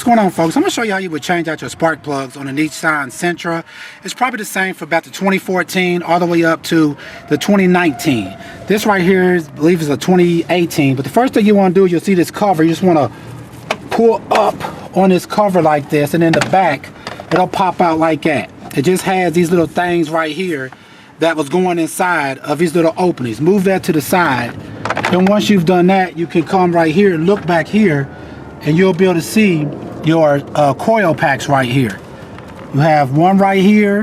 going on, folks? I'm going to show you how you would change out your spark plugs on a Nissan Sentra. It's probably the same for about the 2014 all the way up to the 2019. This right here is, I believe, is a 2018. But the first thing you want to do is you'll see this cover. You just want to pull up on this cover like this, and in the back it'll pop out like that. It just has these little things right here that was going inside of these little openings. Move that to the side. And once you've done that, you can come right here and look back here, and you'll be able to see your coil packs right here. You have one right here,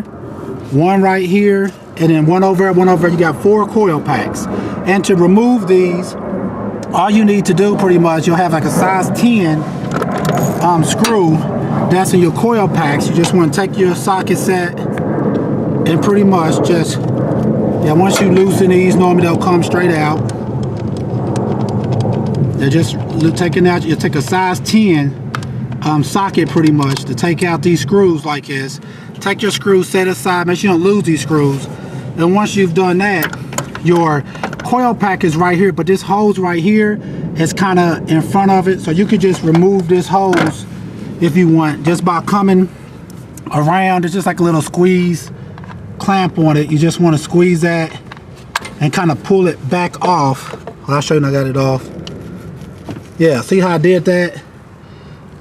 and then one over. You got 4 coil packs. And to remove these, all you need to do pretty much, you'll have like a size 10 screw that's in your coil packs. You just want to take your socket set and pretty much just, once you loosen these, normally they'll come straight out. They're just taking out, you take a size 10 socket pretty much to take out these screws like this. Take your screws, set aside, make sure you don't lose these screws. And once you've done that, your coil pack is right here, but this hose right here is kind of in front of it. So you could just remove this hose if you want, just by coming around. It's just like a little squeeze clamp on it. You just want to squeeze that and kind of pull it back off. Well, I'll show you when I got it off. Yeah, see how I did that?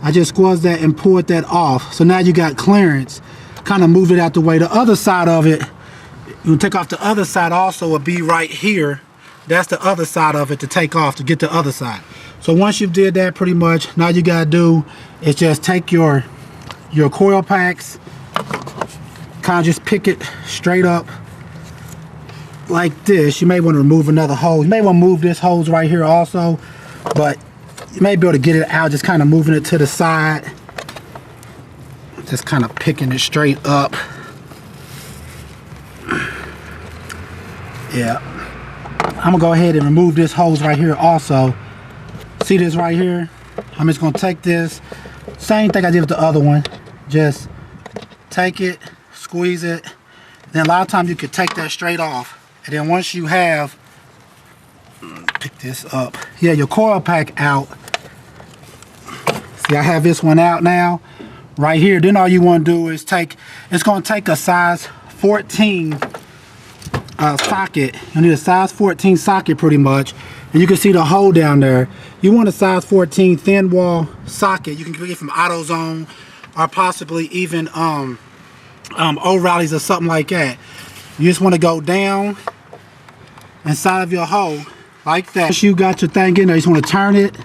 I just squeezed that and pulled that off. So now you got clearance. Kind of move it out the way. The other side of it, you can take off the other side also, will be right here. That's the other side of it to take off to get the other side. So once you've did that pretty much, now you gotta do is just take your coil packs, kind of just pick it straight up like this. You may want to remove another hose. You may want to move this hose right here also, but you may be able to get it out just kind of moving it to the side, just kind of picking it straight up. Yeah, I'm gonna go ahead and remove this hose right here also. See this right here? I'm just gonna take this, same thing I did with the other one, just take it, squeeze it. Then a lot of times you could take that straight off, and then once you have, pick this up, your coil pack out. See, I have this one out now right here. Then all you want to do is it's going to take a size 14 socket. You need a size 14 socket pretty much, and you can see the hole down there. You want a size 14 thin wall socket. You can get it from AutoZone or possibly even O'Reilly's or something like that. You just want to go down inside of your hole like that. Once you got your thing in there, you just want to turn it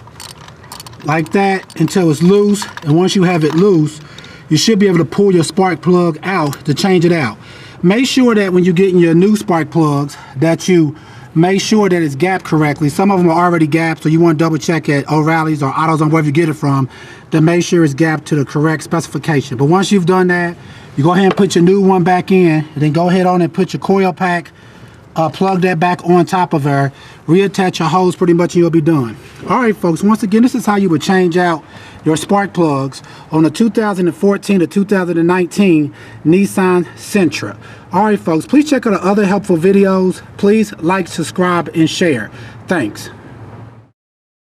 like that until it's loose. And once you have it loose, you should be able to pull your spark plug out to change it out. Make sure that when you're getting your new spark plugs that you make sure that it's gapped correctly. Some of them are already gapped, so you want to double check at O'Reilly's or AutoZone, wherever you get it from, to make sure it's gapped to the correct specification. But once you've done that, you go ahead and put your new one back in, and then go ahead on and put your coil pack, plug that back on top of her, reattach your hose pretty much, and you'll be done. All right, folks, once again, this is how you would change out your spark plugs on the 2014 to 2019 Nissan Sentra. All right, folks, please check out the other helpful videos. Please like, subscribe, and share. Thanks.